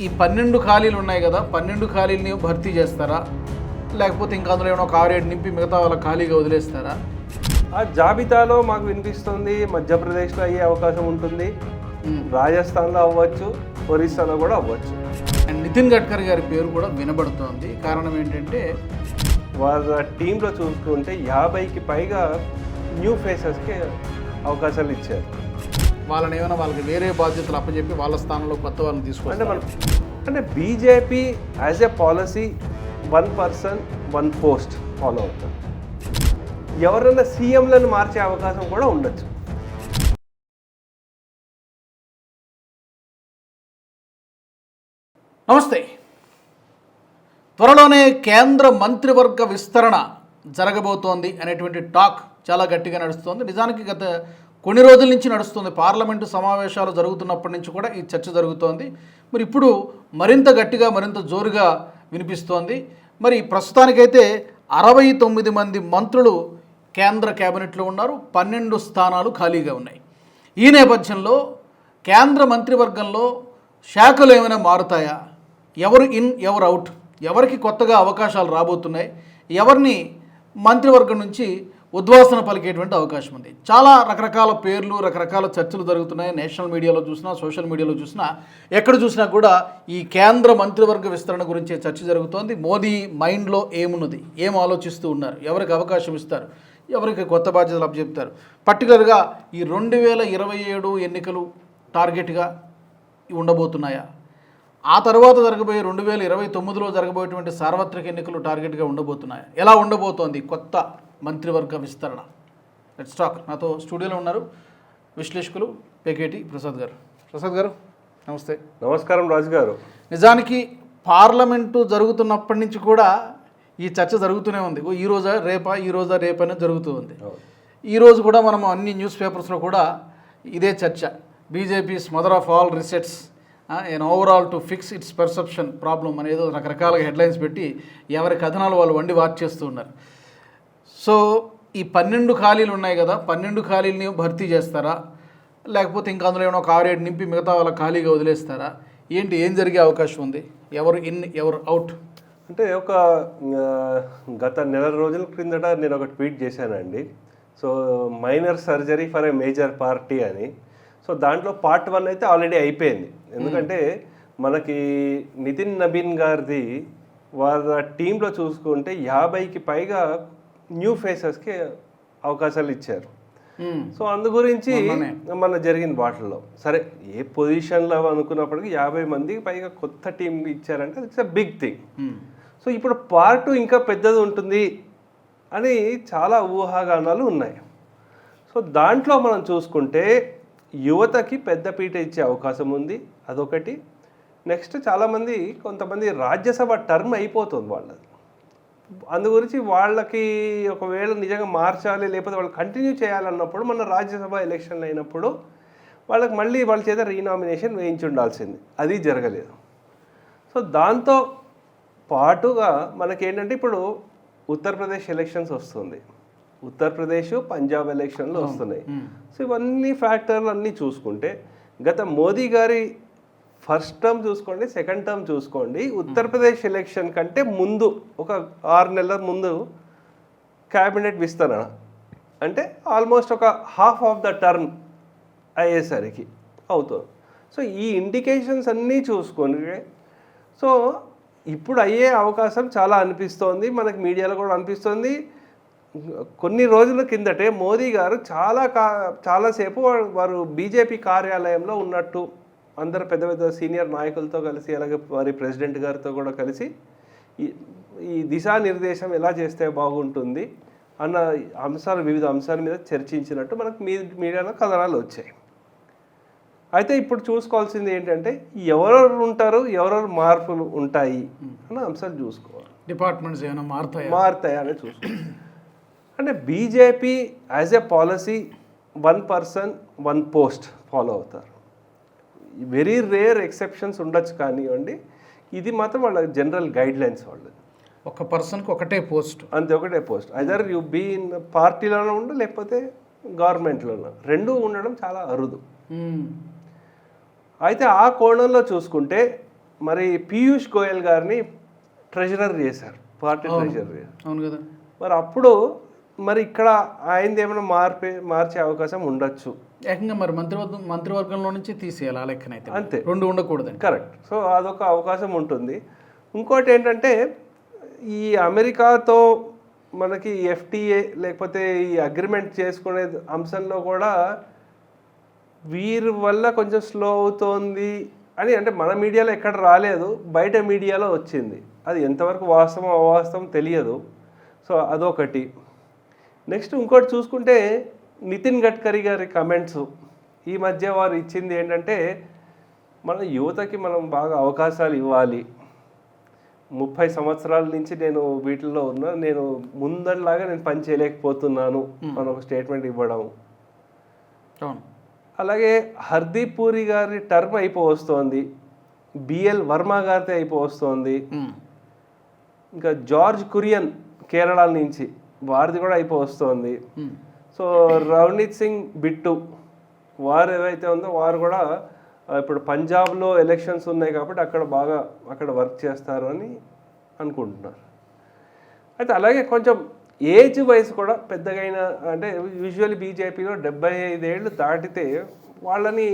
ఈ 12 ఖాళీలు ఉన్నాయి కదా, 12 ఖాళీలని భర్తీ చేస్తారా, లేకపోతే ఇంకా అందులో ఏమైనా ఒక 6-7 నింపి మిగతా వాళ్ళ ఖాళీగా వదిలేస్తారా? ఆ జాబితాలో మాకు వినిపిస్తుంది మధ్యప్రదేశ్లో అయ్యే అవకాశం ఉంటుంది, రాజస్థాన్లో అవ్వచ్చు, ఒరిస్సాలో కూడా అవ్వచ్చు. అండ్ నితిన్ గడ్కరీ గారి పేరు కూడా వినబడుతోంది. కారణం ఏంటంటే వాళ్ళ టీంలో చూసుకుంటే 50కి పైగా న్యూ ఫేసెస్కి అవకాశాలు ఇచ్చారు. వాళ్ళని ఏమైనా వాళ్ళకి వేరే బాధ్యతలు అప్పచెప్పి వాళ్ళ స్థానంలో కొత్త వాళ్ళని తీసుకుంటే అంటే BJP as a policy 1 person 1 post follow అవుతారు. ఎవరైనా సీఎంలను మార్చే అవకాశం కూడా ఉండొచ్చు. నమస్తే. త్వరలోనే కేంద్ర మంత్రివర్గ విస్తరణ జరగబోతోంది అనేటువంటి టాక్ చాలా గట్టిగా నడుస్తోంది. నిజానికి గత కొన్ని రోజుల నుంచి నడుస్తుంది. పార్లమెంటు సమావేశాలు జరుగుతున్నప్పటి నుంచి కూడా ఈ చర్చ జరుగుతోంది. మరి ఇప్పుడు మరింత గట్టిగా మరింత జోరుగా వినిపిస్తోంది. మరి ప్రస్తుతానికైతే 69 మంది మంత్రులు కేంద్ర కేబినెట్లో ఉన్నారు. 12 స్థానాలు ఖాళీగా ఉన్నాయి. ఈ నేపథ్యంలో కేంద్ర మంత్రివర్గంలో శాఖలు ఏమైనా మారుతాయా? ఎవరు ఇన్ ఎవరు అవుట్, ఎవరికి కొత్తగా అవకాశాలు రాబోతున్నాయి, ఎవరిని మంత్రివర్గం నుంచి ఉద్వాసన పలికేటువంటి అవకాశం ఉంది. చాలా రకరకాల పేర్లు, రకరకాల చర్చలు జరుగుతున్నాయి. నేషనల్ మీడియాలో చూసినా, సోషల్ మీడియాలో చూసినా, ఎక్కడ చూసినా కూడా ఈ కేంద్ర మంత్రివర్గ విస్తరణ గురించే చర్చ జరుగుతోంది. మోదీ మైండ్లో ఏమున్నది, ఏం ఆలోచిస్తూ ఉన్నారు, ఎవరికి అవకాశం ఇస్తారు, ఎవరికి కొత్త బాధ్యతలు అప్పచెప్తారు. పర్టికులర్గా ఈ 2027 ఎన్నికలు టార్గెట్గా ఉండబోతున్నాయా, ఆ తర్వాత జరగబోయే 2029లో జరగబోయేటువంటి సార్వత్రిక ఎన్నికలు టార్గెట్గా ఉండబోతున్నాయా, ఎలా ఉండబోతోంది కొత్త మంత్రివర్గ విస్తరణ? Let's talk. నాతో స్టూడియోలో ఉన్నారు విశ్లేషకులు పేకేటి ప్రసాద్ గారు. ప్రసాద్ గారు నమస్తే. నమస్కారం రాజు గారు. నిజానికి పార్లమెంటు జరుగుతున్నప్పటి నుంచి కూడా ఈ చర్చ జరుగుతూనే ఉంది. ఈ రోజా రేపా జరుగుతూ ఉంది. ఈరోజు కూడా మనం అన్ని న్యూస్ పేపర్స్లో కూడా ఇదే చర్చ. BJP's mother of all resets and overall to fix its perception problem అనేదో రకరకాలుగా హెడ్లైన్స్ పెట్టి ఎవరి కథనాలు వాళ్ళు వండి వాచ్ చేస్తూ ఉన్నారు. సో ఈ 12 ఖాళీలు ఉన్నాయి కదా, 12 ఖాళీలని భర్తీ చేస్తారా, లేకపోతే ఇంకా అందులో ఏమైనా ఒక 6-7 నింపి మిగతా వాళ్ళ ఖాళీగా వదిలేస్తారా? ఏం జరిగే అవకాశం ఉంది? ఎవరు ఇన్ ఎవరు అవుట్? అంటే ఒక గత నెల రోజుల క్రిందట నేను ఒక ట్వీట్ చేశానండి. So minor surgery for a major party అని. సో దాంట్లో పార్ట్ 1 అయితే ఆల్రెడీ అయిపోయింది. ఎందుకంటే మనకి నితిన్ నబీన్ గారిది వాళ్ళ టీంలో చూసుకుంటే 50కి పైగా న్యూ ఫేసెస్కి అవకాశాలు ఇచ్చారు. సో అందు గురించి మన జరిగింది వాటిల్లో. సరే ఏ పొజిషన్లో అనుకున్నప్పటికీ 50 మందికి పైగా కొత్త టీం ఇచ్చారంటే it's a big thing. So ఇప్పుడు పార్ట్ 2 ఇంకా పెద్దది ఉంటుంది అని చాలా ఊహాగానాలు ఉన్నాయి. సో దాంట్లో మనం చూసుకుంటే యువతకి పెద్దపీట ఇచ్చే అవకాశం ఉంది, అదొకటి. నెక్స్ట్ కొంతమంది రాజ్యసభ టర్మ్ అయిపోతుంది వాళ్ళది. అందు గురించి వాళ్ళకి ఒకవేళ నిజంగా మార్చాలి, లేకపోతే వాళ్ళు కంటిన్యూ చేయాలన్నప్పుడు మన రాజ్యసభ ఎలక్షన్లు అయినప్పుడు వాళ్ళకి మళ్ళీ వాళ్ళ చేత రీనామినేషన్ వేయించి ఉండాల్సింది, అది జరగలేదు. సో దాంతో పాటుగా మనకేంటంటే ఇప్పుడు ఉత్తరప్రదేశ్ ఎలక్షన్స్ వస్తుంది, ఉత్తరప్రదేశ్ పంజాబ్ ఎలక్షన్లు వస్తున్నాయి. సో ఇవన్నీ ఫ్యాక్టర్లు అన్నీ చూసుకుంటే గత మోదీ గారి ఫస్ట్ టర్మ్ చూసుకోండి, సెకండ్ టర్మ్ చూసుకోండి, ఉత్తరప్రదేశ్ ఎలక్షన్ కంటే ముందు ఒక 6 నెలల ముందు క్యాబినెట్ విస్తరణ అంటే ఆల్మోస్ట్ ఒక హాఫ్ ఆఫ్ ద టర్మ్ అయ్యేసరికి అవుతుంది. సో ఈ ఇండికేషన్స్ అన్నీ చూసుకొని సో ఇప్పుడు అయ్యే అవకాశం చాలా అనిపిస్తోంది, మనకి మీడియాలో కూడా అనిపిస్తుంది. కొన్ని రోజుల కిందటే మోదీ గారు చాలాసేపు వారు బీజేపీ కార్యాలయంలో ఉన్నట్టు అందరు పెద్ద పెద్ద సీనియర్ నాయకులతో కలిసి, అలాగే వారి ప్రెసిడెంట్ గారితో కూడా కలిసి ఈ దిశానిర్దేశం ఎలా చేస్తే బాగుంటుంది అన్న వివిధ అంశాల మీద చర్చించినట్టు మనకు మీడియాలో కథనాలు వచ్చాయి. అయితే ఇప్పుడు చూసుకోవాల్సింది ఏంటంటే ఎవరెవరు ఉంటారు, ఎవరెవరు మార్పులు ఉంటాయి అన్న అంశాలు చూసుకోవాలి. డిపార్ట్మెంట్స్ ఏమైనా మారుతాయా అని చూసుకోవాలి. అంటే BJP as a policy 1 person 1 post follow అవుతారు. వెరీ రేర్ ఎక్సెప్షన్స్ ఉండొచ్చు కానివ్వండి, ఇది మాత్రం వాళ్ళ జనరల్ గైడ్ లైన్స్ వాళ్ళది. ఒక పర్సన్కి ఒకటే పోస్ట్, అంతే, ఒకటే post. Either you be in పార్టీలోనే ఉండు, లేకపోతే గవర్నమెంట్లోనూ, రెండూ ఉండడం చాలా అరుదు. అయితే ఆ కోణంలో చూసుకుంటే మరి పీయూష్ గోయల్ గారిని ట్రెజరర్ చేశారు, పార్టీ ట్రెజరర్. అవును కదా. మరి అప్పుడు మరి ఇక్కడ ఆయనది ఏమైనా మార్చే అవకాశం ఉండొచ్చు. ఏకంగా మరి మంత్రివర్గంలో నుంచి తీసేయాలి ఆ లెక్కనైతే. అంతే, రెండు ఉండకూడదు. కరెక్ట్. సో అదొక అవకాశం ఉంటుంది. ఇంకోటి ఏంటంటే ఈ అమెరికాతో మనకి ఎఫ్టీఏ లేకపోతే ఈ అగ్రిమెంట్ చేసుకునే అంశంలో కూడా వీరి వల్ల కొంచెం స్లో అవుతోంది అని, అంటే మన మీడియాలో ఎక్కడ రాలేదు, బయట మీడియాలో వచ్చింది. అది ఎంతవరకు వాస్తవం అవాస్తవం తెలియదు. సో అదొకటి. నెక్స్ట్ ఇంకోటి చూసుకుంటే నితిన్ గడ్కరీ గారి కమెంట్స్ ఈ మధ్య వారు ఇచ్చింది ఏంటంటే మన యువతకి మనం బాగా అవకాశాలు ఇవ్వాలి, 30 సంవత్సరాల నుంచి నేను వీటిల్లో ఉన్నా, నేను ముందరిలాగా నేను పని చేయలేకపోతున్నాను అని ఒక స్టేట్మెంట్ ఇవ్వడం. అలాగే హర్దీప్ పూరి గారి టర్మ్ అయిపోవస్తోంది, బిఎల్ వర్మ గారితో అయిపోవస్తోంది, ఇంకా జార్జ్ కురియన్ కేరళ నుంచి వారిది కూడా అయిపోవస్తోంది. సో రవనీత్ సింగ్ బిట్టు వారు ఏవైతే ఉందో వారు కూడా ఇప్పుడు పంజాబ్లో ఎలక్షన్స్ ఉన్నాయి కాబట్టి అక్కడ వర్క్ చేస్తారు అని అనుకుంటున్నారు. అయితే అలాగే కొంచెం ఏజ్ వయసు కూడా పెద్దగా అయినా, అంటే యూజువల్లీ బీజేపీలో 75 ఏళ్ళు దాటితే వాళ్ళని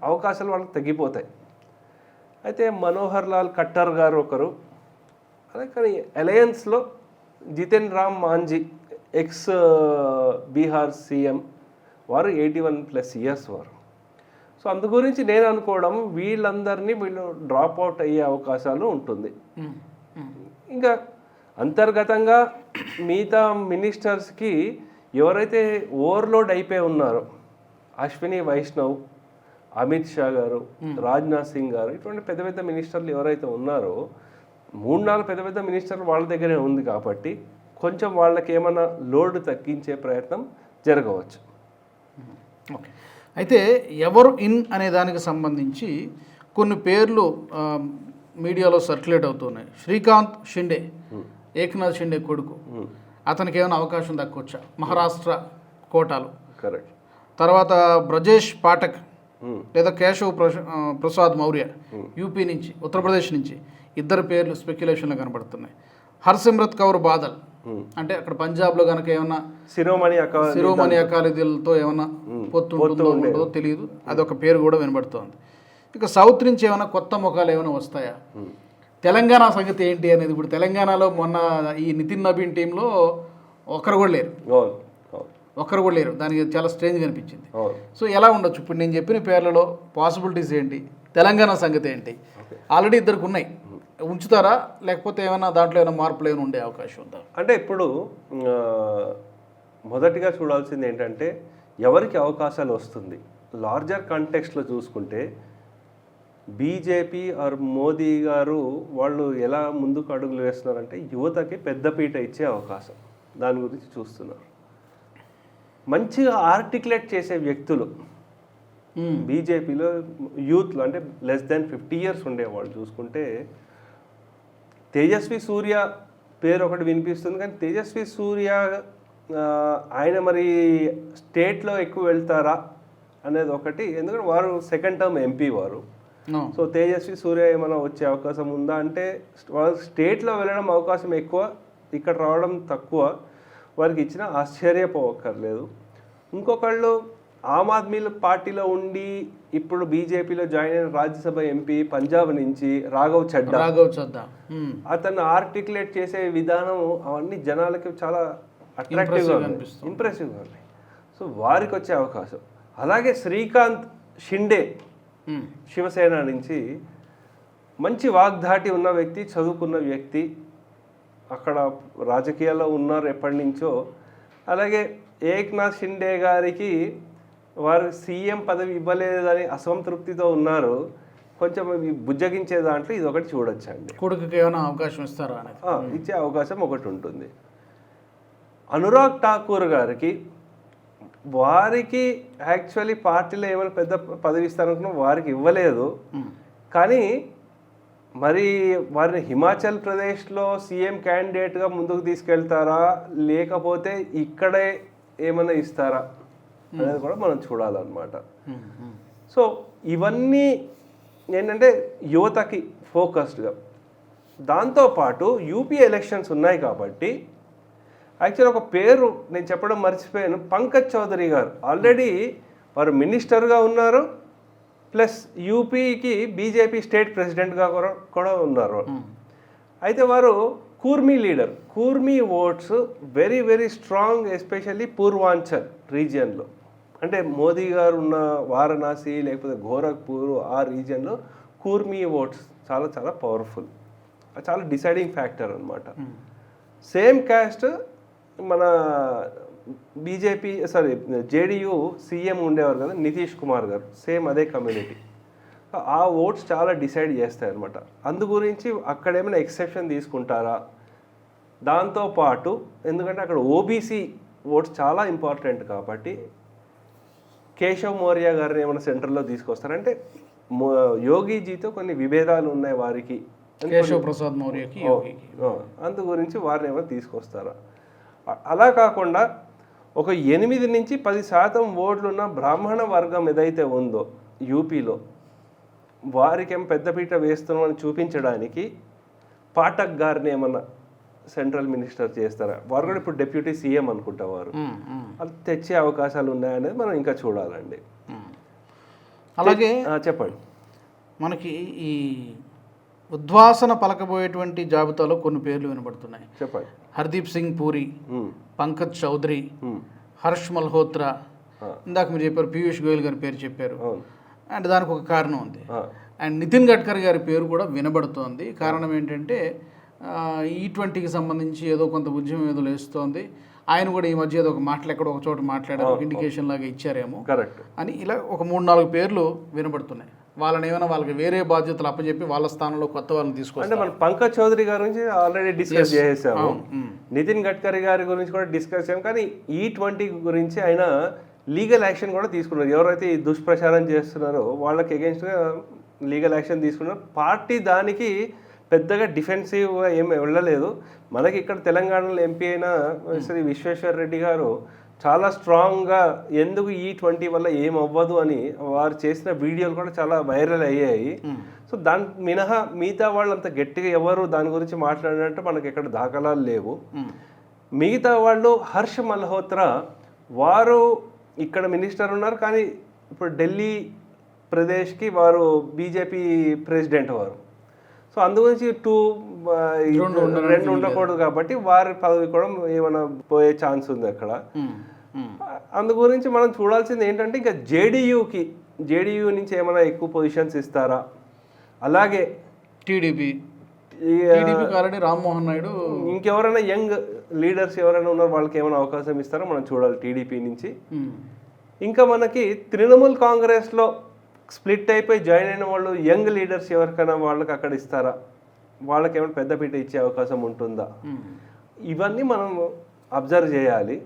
అవకాశాలు వాళ్ళకి తగ్గిపోతాయి. అయితే మనోహర్ లాల్ ఖట్టర్ గారు ఒకరు, అదే కానీ అలయన్స్లో జితెన్ రామ్ మాంజీ ఎక్స్ బీహార్ సీఎం వారు 81+ ఇయర్స్ వారు. సో అందు గురించి నేను అనుకోవడం వీళ్ళు డ్రాప్ అవుట్ అయ్యే అవకాశాలు ఉంటుంది. ఇంకా అంతర్గతంగా మిగతా మినిస్టర్స్కి ఎవరైతే ఓవర్లోడ్ అయిపోయి ఉన్నారో, అశ్విని వైష్ణవ్, అమిత్ షా గారు, రాజ్నాథ్ సింగ్ గారు, ఇటువంటి పెద్ద పెద్ద మినిస్టర్లు ఎవరైతే ఉన్నారో 3-4 పెద్ద పెద్ద మినిస్టర్లు వాళ్ళ దగ్గరే ఉంది కాబట్టి కొంచెం వాళ్ళకి ఏమైనా లోడ్ తగ్గించే ప్రయత్నం జరగవచ్చు. ఓకే. అయితే ఎవరు ఇన్ అనే దానికి సంబంధించి కొన్ని పేర్లు మీడియాలో సర్క్యులేట్ అవుతున్నాయి. శ్రీకాంత్ షిండే, ఏక్నాథ్ షిండే కొడుకు, అతనికి ఏమైనా అవకాశం దక్కొచ్చా మహారాష్ట్ర కోటాలు? కరెక్ట్. తర్వాత బ్రజేష్ పాఠక్ లేదా కేశవ్ ప్రసాద్ మౌర్య యూపీ నుంచి, ఉత్తరప్రదేశ్ నుంచి, ఇద్దరు పేర్లు స్పెక్యులేషన్లో కనబడుతున్నాయి. హర్సిమ్రత్ కౌర్ బాదల్, అంటే అక్కడ పంజాబ్లో కనుక ఏమన్నా శిరోమణి అకాలీదళతో ఏమన్నా పొత్తు ఉంటుందో తెలియదు, అదొక పేరు కూడా వినబడుతోంది. ఇక సౌత్ నుంచి ఏమైనా కొత్త ముఖాలు ఏమైనా వస్తాయా? తెలంగాణ సంగతి ఏంటి అనేది, ఇప్పుడు తెలంగాణలో మొన్న ఈ నితిన్ నబీన్ టీంలో ఒక్కరు కూడా లేరు, దానికి చాలా స్ట్రేంజ్గా అనిపించింది. సో ఎలా ఉండొచ్చు ఇప్పుడు నేను చెప్పిన పేర్లలో పాసిబిలిటీస్ ఏంటి, తెలంగాణ సంగతి ఏంటి? ఆల్రెడీ ఇద్దరికి ఉన్నాయి, ఉంచుతారా లేకపోతే ఏమైనా దాంట్లో ఏమైనా మార్పులు ఏమైనా ఉండే అవకాశం ఉందా? అంటే ఇప్పుడు మొదటిగా చూడాల్సింది ఏంటంటే ఎవరికి అవకాశాలు వస్తుంది. లార్జర్ కాంటెక్స్ట్లో చూసుకుంటే బీజేపీ ఆర్ మోదీ గారు వాళ్ళు ఎలా ముందుకు అడుగులు వేస్తున్నారంటే యువతకి పెద్దపీట ఇచ్చే అవకాశం, దాని గురించి చూస్తున్నారు. మంచిగా ఆర్టికులేట్ చేసే వ్యక్తులు బీజేపీలో యూత్లో, అంటే లెస్ దాన్ 50 years ఉండేవాళ్ళు చూసుకుంటే తేజస్వి సూర్య పేరు ఒకటి వినిపిస్తుంది. కానీ తేజస్వి సూర్య ఆయన మరి స్టేట్లో ఎక్కువ వెళ్తారా అనేది ఒకటి, ఎందుకంటే వారు 2nd term ఎంపీ వారు. సో తేజస్వి సూర్య ఏమైనా వచ్చే అవకాశం ఉందా అంటే వాళ్ళు స్టేట్లో వెళ్ళడం అవకాశం ఎక్కువ, ఇక్కడ రావడం తక్కువ. వారికి ఇచ్చిన ఆశ్చర్యపోవక్కర్లేదు. ఇంకొకళ్ళు ఆమ్ ఆద్మీ పార్టీలో ఉండి ఇప్పుడు బీజేపీలో జాయిన్ అయిన రాజ్యసభ ఎంపీ పంజాబ్ నుంచి రాఘవ్ చడ్డా, అతను ఆర్టికులేట్ చేసే విధానం అవన్నీ జనాలకి చాలా అట్రాక్టివ్గా ఇంప్రెసివ్గా ఉన్నాయి. సో వారికి వచ్చే అవకాశం. అలాగే శ్రీకాంత్ షిండే శివసేన నుంచి మంచి వాగ్దాటి ఉన్న వ్యక్తి, చదువుకున్న వ్యక్తి, అక్కడ రాజకీయాల్లో ఉన్నారు ఎప్పటి నుంచో. అలాగే ఏక్నాథ్ షిండే గారికి వారు సీఎం పదవి ఇవ్వలేదని అసంతృప్తితో ఉన్నారు. కొంచెం బుజ్జగించే దాంట్లో ఇది ఒకటి చూడొచ్చండి. కొడుకుకి ఏమైనా అవకాశం ఇస్తారా అనేది ఇచ్చే అవకాశం ఒకటి ఉంటుంది. అనురాగ్ ఠాకూర్ గారికి వారికి యాక్చువల్లీ పార్టీలో ఏమైనా పెద్ద పదవి ఇస్తారనుకున్నా వారికి ఇవ్వలేదు. కానీ మరి వారిని హిమాచల్ ప్రదేశ్లో సీఎం క్యాండిడేట్గా ముందుకు తీసుకెళ్తారా లేకపోతే ఇక్కడే ఏమైనా ఇస్తారా అనేది కూడా మనం చూడాలన్నమాట. సో ఇవన్నీ ఏంటంటే యువతకి ఫోకస్డ్గా. దాంతోపాటు యూపీ ఎలక్షన్స్ ఉన్నాయి కాబట్టి యాక్చువల్ ఒక పేరు నేను చెప్పడం మర్చిపోయాను, పంకజ్ చౌదరి గారు ఆల్రెడీ వారు మినిస్టర్గా ఉన్నారు, ప్లస్ యూపీకి బీజేపీ స్టేట్ ప్రెసిడెంట్గా కూడా ఉన్నారు. అయితే వారు Kurmi leader. Kurmi votes very very strong, especially Purvanchal రీజియన్లో. అంటే మోదీ గారు ఉన్న వారణాసి లేకపోతే గోరఖ్పూర్ ఆ రీజియన్లో కూర్మీ ఓట్స్ చాలా చాలా పవర్ఫుల్, చాలా డిసైడింగ్ ఫ్యాక్టర్ అనమాట. సేమ్ క్యాస్ట్ మన బీజేపీ జేడీయూ సీఎం ఉండేవారు కదా నితీష్ కుమార్ గారు, సేమ్ అదే కమ్యూనిటీ. ఆ ఓట్స్ చాలా డిసైడ్ చేస్తాయి అనమాట. అందు గురించి అక్కడ ఏమైనా ఎక్సెప్షన్ తీసుకుంటారా? దాంతోపాటు ఎందుకంటే అక్కడ ఓబీసీ ఓట్స్ చాలా ఇంపార్టెంట్ కాబట్టి కేశవ్ మౌర్య గారిని ఏమైనా సెంటర్లో తీసుకొస్తారంటే యోగిజీతో కొన్ని విభేదాలు ఉన్నాయి వారికి, కేశవ్ ప్రసాద్ మౌర్యకి, అందు గురించి వారిని ఏమైనా తీసుకొస్తారా? అలా కాకుండా ఒక 8 నుంచి 10% ఓట్లున్న బ్రాహ్మణ వర్గం ఏదైతే ఉందో యూపీలో వారికేం పెద్దపీట వేస్తున్నామని చూపించడానికి పాఠక్ గారిని ఏమన్నా సెంట్రల్ మినిస్టర్ చేస్తారా? వారు కూడా ఇప్పుడు డిప్యూటీ సీఎం అనుకుంటా వారు, అది తెచ్చే అవకాశాలు ఉన్నాయనేది మనం ఇంకా చూడాలండి. అలాగే చెప్పండి. మనకి ఈ ఉద్వాసన పలకబోయేటువంటి జాబితాలో కొన్ని పేర్లు వినబడుతున్నాయి. చెప్పండి. హర్దీప్ సింగ్ పూరి, పంకజ్ చౌదరి, హర్ష్ మల్హోత్రా, ఇందాక మీరు చెప్పారు పీయూష్ గోయల్ గారి పేరు చెప్పారు, అండ్ దానికి ఒక కారణం ఉంది. అండ్ నితిన్ గడ్కరీ గారి పేరు కూడా వినబడుతోంది. కారణం ఏంటంటే E20కి సంబంధించి ఏదో కొంత ఉద్యమం ఏదో లేస్తోంది, ఆయన కూడా ఈ మధ్య ఏదో ఒక మాటలు ఎక్కడో ఒక చోట మాట్లాడారు, ఒక ఇండికేషన్ లాగా ఇచ్చారేమో అని ఇలా ఒక 3-4 పేర్లు వినబడుతున్నాయి. వాళ్ళని ఏమైనా వాళ్ళకి వేరే బాధ్యతలు అప్పచెప్పి వాళ్ళ స్థానంలో కొత్త వాళ్ళని తీసుకొస్తారు. అంటే మనం పంకజ్ చౌదరి గారి గురించి ఆల్రెడీ డిస్కస్ చేసాము, నితిన్ గడ్కరీ గారి గురించి కూడా డిస్కస్ చేసాము. కానీ E20 గురించి ఆయన లీగల్ యాక్షన్ కూడా తీసుకున్నారు. ఎవరైతే ఈ దుష్ప్రచారం చేస్తున్నారో వాళ్ళకి అగెన్స్ట్గా లీగల్ యాక్షన్ తీసుకున్నారు. పార్టీ దానికి పెద్దగా డిఫెన్సివ్గా ఏమి వెళ్ళలేదు. మనకి ఇక్కడ తెలంగాణలో ఎంపీ అయిన శ్రీ విశ్వేశ్వర్ రెడ్డి గారు చాలా స్ట్రాంగ్గా ఎందుకు E20 వల్ల ఏం అవ్వదు అని వారు చేసిన వీడియోలు కూడా చాలా వైరల్ అయ్యాయి. సో దాని మినహా మిగతా వాళ్ళు అంత గట్టిగా ఎవరు దాని గురించి మాట్లాడినట్టు మనకి ఎక్కడ దాఖలాలు లేవు. మిగతా వాళ్ళు హర్ష్ మల్హోత్రా వారు ఇక్కడ మినిస్టర్ ఉన్నారు, కానీ ఇప్పుడు ఢిల్లీ ప్రదేశ్కి వారు బీజేపీ ప్రెసిడెంట్ వారు. సో అందుగురించి రెండు ఉండకూడదు కాబట్టి వారి పదవి కూడా ఏమైనా పోయే ఛాన్స్ ఉంది అక్కడ. అందు గురించి మనం చూడాల్సింది ఏంటంటే ఇంకా జేడీయూ నుంచి ఏమైనా ఎక్కువ పొజిషన్స్ ఇస్తారా? అలాగే టీడీపీ ఆల్రెడీ రామ్మోహన్ నాయుడు, ఇంకెవరైనా యంగ్ లీడర్స్ ఎవరైనా ఉన్నారో వాళ్ళకి ఏమైనా అవకాశం ఇస్తారో మనం చూడాలి టీడీపీ నుంచి. ఇంకా మనకి తృణమూల్ కాంగ్రెస్లో స్ప్లిట్ అయిపోయి జాయిన్ అయిన వాళ్ళు యంగ్ లీడర్స్ ఎవరికైనా వాళ్ళకి అక్కడ ఇస్తారా? వాళ్ళకి ఏమైనా పెద్దపీట ఇచ్చే అవకాశం ఉంటుందా? ఇవన్నీ మనం అబ్జర్వ్ చేయాలి.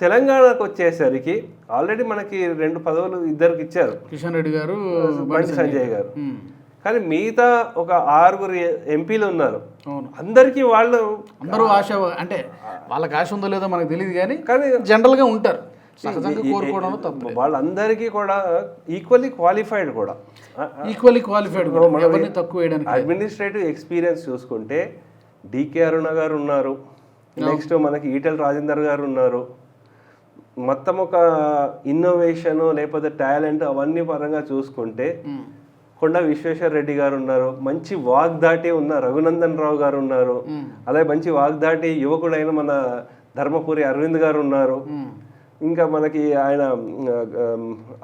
తెలంగాణకు వచ్చేసరికి ఆల్రెడీ మనకి 2 పదవులు ఇద్దరికి ఇచ్చారు, కిషన్ రెడ్డి గారు, బండి సంజయ్ గారు. కానీ మిగతా ఒక 6 ఎంపీలు ఉన్నారు. అందరికీ అందరూ ఆశ, అంటే వాళ్ళకి ఆశ ఉందో లేదో మనకు తెలియదు, కానీ జనరల్గా ఉంటారు, సహజంగా కోరుకోవడం తప్ప. వాళ్ళందరికీ కూడా ఈక్వల్లీ క్వాలిఫైడ్ ఎవరిని తక్కువ వేయడానికి. అడ్మినిస్ట్రేటివ్ ఎక్స్పీరియన్స్ చూసుకుంటే డికే అరుణ గారు ఉన్నారు, నెక్స్ట్ మనకి ఈటెల రాజేందర్ గారు ఉన్నారు. మొత్తం ఒక ఇన్నోవేషన్ లేకపోతే టాలెంట్ అవన్నీ పరంగా చూసుకుంటే కొండ విశ్వేశ్వర్ రెడ్డి గారు ఉన్నారు, మంచి వాగ్దాటి ఉన్న రఘునందన్ రావు గారు ఉన్నారు, అలాగే మంచి వాగ్దాటి యువకుడైన మన ధర్మపురి అరవింద్ గారు ఉన్నారు. ఇంకా మనకి ఆయన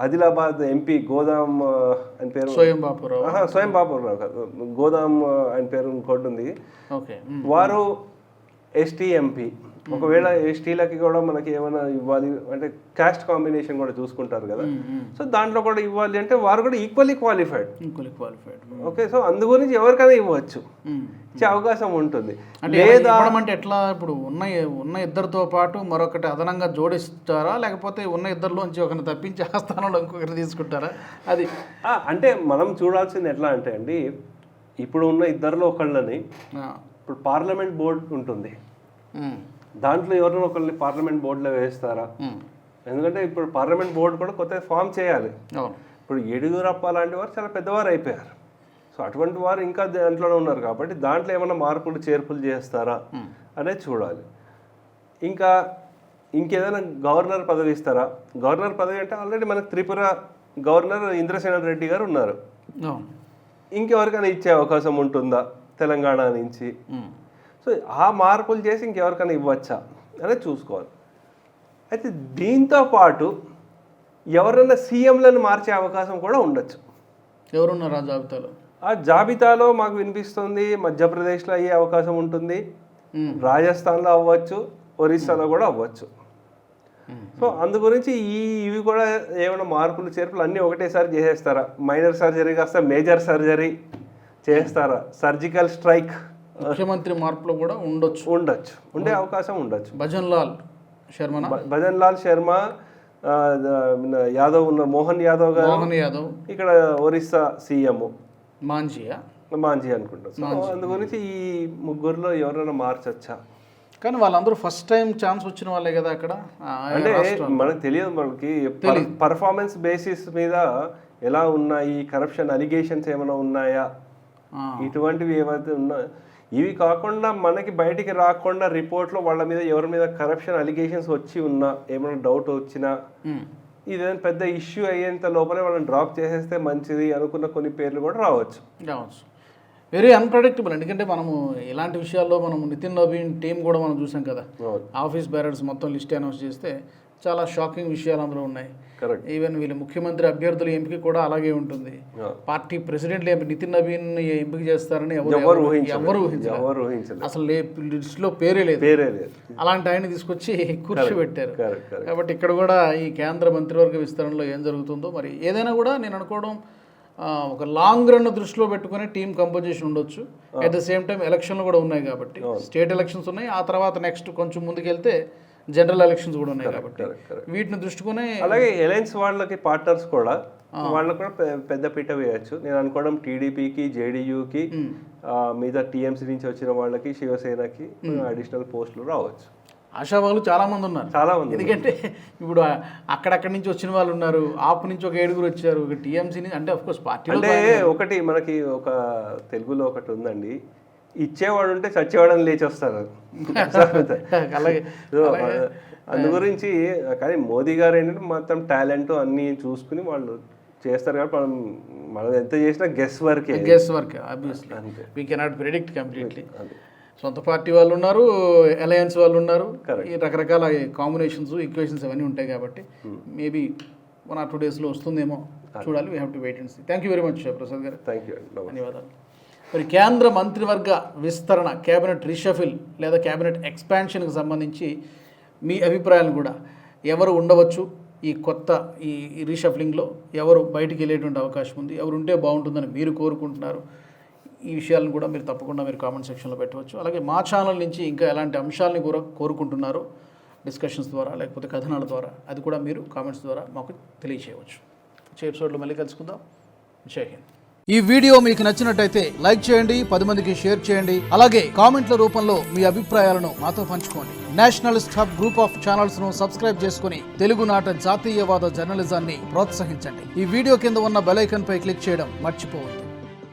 ఆదిలాబాద్ ఎంపీ గోదాం అని పేరు స్వయం బాపురావు కాదు, గోదాం ఆయన పేరు ఇంకోటి ఉంది. వారు ఎస్టీ ఎంపీ. ఒకవేళ ఎస్టీలకి కూడా మనకి ఏమైనా ఇవ్వాలి అంటే క్యాస్ట్ కాంబినేషన్ కూడా చూసుకుంటారు కదా, సో దాంట్లో కూడా ఇవ్వాలి అంటే వారు కూడా ఈక్వల్లీ క్వాలిఫైడ్. ఓకే, సో అందు గురించి ఎవరికైనా ఇవ్వచ్చు, ఇచ్చే అవకాశం ఉంటుంది. లేదా అంటే ఎట్లా ఇప్పుడు ఉన్న ఇద్దరితో పాటు మరొకటి అదనంగా జోడిస్తారా, లేకపోతే ఉన్న ఇద్దరిలోంచి ఒకరిని తప్పించి ఆ స్థానంలో ఇంకొకరిని తీసుకుంటారా? అది అంటే మనం చూడాల్సింది ఎట్లా అంటే అండి, ఇప్పుడు ఉన్న ఇద్దరిలో ఒకళ్ళని ఇప్పుడు పార్లమెంట్ బోర్డు ఉంటుంది, దాంట్లో ఎవరైనా ఒకరిని పార్లమెంట్ బోర్డులో వేస్తారా? ఎందుకంటే ఇప్పుడు పార్లమెంట్ బోర్డు కూడా కొత్త ఫామ్ చేయాలి. ఇప్పుడు యడియూరప్ప లాంటి వారు చాలా పెద్దవారు అయిపోయారు, సో అటువంటి వారు ఇంకా దాంట్లోనే ఉన్నారు కాబట్టి దాంట్లో ఏమైనా మార్పులు చేర్పులు చేస్తారా అనేది చూడాలి. ఇంకా ఇంకేదైనా గవర్నర్ పదవి ఇస్తారా? గవర్నర్ పదవి అంటే ఆల్రెడీ మనకు త్రిపుర గవర్నర్ ఇంద్రసేన రెడ్డి గారు ఉన్నారు. ఇంకెవరికైనా ఇచ్చే అవకాశం ఉంటుందా తెలంగాణ నుంచి? సో ఆ మార్పులు చేసి ఇంకెవరికైనా ఇవ్వచ్చా అనేది చూసుకోవాలి. అయితే దీంతో పాటు ఎవరైనా సీఎంలను మార్చే అవకాశం కూడా ఉండొచ్చు. ఎవరున్నారు ఆ జాబితాలో? ఆ జాబితాలో మాకు వినిపిస్తుంది మధ్యప్రదేశ్లో అయ్యే అవకాశం ఉంటుంది, రాజస్థాన్లో అవ్వచ్చు, ఒరిస్సాలో కూడా అవ్వచ్చు. సో అందు గురించి ఇవి కూడా ఏమైనా మార్పులు చేర్పులు అన్నీ ఒకటేసారి చేసేస్తారా? మైనర్ సర్జరీ కాస్త మేజర్ సర్జరీ చేస్తారా? సర్జికల్ స్ట్రైక్ ముఖ్యమంత్రి మార్పులో కూడా ఉండే అవకాశం ఉండొచ్చు. భజన్ లాల్ శర్మ యాదవ్ ఉన్న మోహన్ యాదవ్ గారు ఇక్కడ ఒరిస్సా సీఎం మాంజీ అనుకుంటా. సో అందు గురించి ఈ ముగ్గురులో ఎవరైనా మార్చొచ్చా? కానీ వాళ్ళందరూ ఫస్ట్ టైం ఛాన్స్ వచ్చిన వాళ్ళే కదా అక్కడ. అంటే మనకు తెలియదు, మనకి పర్ఫార్మెన్స్ బేసిస్ మీద ఎలా ఉన్నాయి, కరప్షన్ అలిగేషన్స్ ఏమైనా ఉన్నాయా, ఇటువంటివి ఏమైతే ఉన్నాయో ఇవి కాకుండా మనకి బయటికి రాకుండా రిపోర్ట్లో వాళ్ళ మీద ఎవరి మీద కరప్షన్ అలిగేషన్స్ వచ్చి ఉన్నా, ఏమైనా డౌట్ వచ్చినా, ఇదేమైనా పెద్ద ఇష్యూ అయ్యేంత లోపలే వాళ్ళని డ్రాప్ చేసేస్తే మంచిది అనుకున్న కొన్ని పేర్లు కూడా రావచ్చు. Very unpredictable. ఎందుకంటే మనము ఇలాంటి విషయాల్లో మనం నితిన్ నవీన్ టీం కూడా మనం చూసాం కదా, ఆఫీస్ బేరర్స్ మొత్తం లిస్ట్ అనౌన్స్ చేస్తే చాలా షాకింగ్ విషయాలు అందులో ఉన్నాయి. ఈవెన్ వీళ్ళు ముఖ్యమంత్రి అభ్యర్థుల ఎంపిక కూడా అలాగే ఉంటుంది. పార్టీ ప్రెసిడెంట్లు నితిన్ నవీన్ ఎంపిక చేస్తారని ఎవరు ఊహించారు? అసలు లిస్టులో పేరే లేదు. అలాంటి ఆయన తీసుకొచ్చి కూర్చోబెట్టారు. కాబట్టి ఇక్కడ కూడా ఈ కేంద్ర మంత్రివర్గ విస్తరణలో ఏం జరుగుతుందో మరి ఏదైనా కూడా నేను అనుకోవడం ఒక లాంగ్ రన్ దృష్టిలో పెట్టుకుని టీం కంపోజిషన్ ఉండొచ్చు. అట్ ద సేమ్ టైం ఎలక్షన్లు కూడా ఉన్నాయి కాబట్టి, స్టేట్ ఎలక్షన్స్ ఉన్నాయి, ఆ తర్వాత నెక్స్ట్ కొంచెం ముందుకెళ్తే జనరల్ ఎలక్షన్స్ కూడా ఉన్నాయి కాబట్టి వీటిని దృష్టికునే అలాగే అలయన్స్ వాళ్ళకి పార్ట్నర్స్ కూడా వాళ్ళకు కూడా పెద్ద పీట వేయచ్చు. నేను అనుకోవడం టీడీపీకి, జేడీయూకి, మీద టీఎంసీ నుంచి వచ్చిన వాళ్ళకి, శివసేనకి అడిషనల్ పోస్టులు రావచ్చు. ఆశావాళ్ళు చాలా మంది ఉన్నారు. ఎందుకంటే ఇప్పుడు అక్కడక్కడి నుంచి వచ్చిన వాళ్ళు ఉన్నారు, ఆప్ నుంచి ఒక 7 వచ్చారు, ఒక టీఎంసీ నుంచి. అంటే అఫ్కోర్స్ పార్టీ అంటే ఒకటి మనకి ఒక తెలుగులో ఒకటి ఉందండి, ఇచ్చేవాడు ఉంటే చచ్చేవాడని లేచి వస్తారు. అందు గురించి కానీ మోదీ గారు ఏంటంటే మొత్తం టాలెంట్ అన్నీ చూసుకుని వాళ్ళు చేస్తారు కాబట్టి మనం ఎంత చేసినా guess work obviously we cannot predict completely. సొంత పార్టీ వాళ్ళు ఉన్నారు, అలయన్స్ వాళ్ళు ఉన్నారు, ఈ రకరకాల కాంబినేషన్స్, ఈక్వేషన్స్ అవన్నీ ఉంటాయి కాబట్టి మేబీ 1 or 2 daysలో వస్తుందేమో చూడాలి. We have to wait and see. Thank you very much Prasad గారు. ధన్యవాదాలు. మరి కేంద్ర మంత్రివర్గ విస్తరణ, క్యాబినెట్ రీషఫిల్ లేదా క్యాబినెట్ ఎక్స్పాన్షన్కి సంబంధించి మీ అభిప్రాయాలను కూడా ఎవరు ఉండవచ్చు ఈ కొత్త ఈ రీషఫ్లింగ్లో, ఎవరు బయటికి వెళ్ళేటువంటి అవకాశం ఉంది, ఎవరు ఉంటే బాగుంటుందని మీరు కోరుకుంటున్నారు, ఈ విషయాలను కూడా మీరు తప్పకుండా మీరు కామెంట్ సెక్షన్లో పెట్టవచ్చు. అలాగే మా ఛానల్ నుంచి ఇంకా ఎలాంటి అంశాలని కూడా కోరుకుంటున్నారో డిస్కషన్స్ ద్వారా లేకపోతే కథనాల ద్వారా అది కూడా మీరు కామెంట్స్ ద్వారా మాకు తెలియచేయవచ్చు. వచ్చే ఎపిసోడ్లో మళ్ళీ కలుసుకుందాం. జై హింద్. ఈ వీడియో మీకు నచ్చినట్టయితే లైక్ చేయండి, 10 మందికి షేర్ చేయండి. అలాగే కామెంట్ల రూపంలో మీ అభిప్రాయాలను మాతో పంచుకోండి. Nationalist hub group of channels ను సబ్స్క్రైబ్ చేసుకుని తెలుగునాట జాతీయవాద జర్నలిజాన్ని ప్రోత్సహించండి. ఈ వీడియో కింద ఉన్న బెల్ ఐకాన్ పై క్లిక్ చేయడం మర్చిపోవద్దు.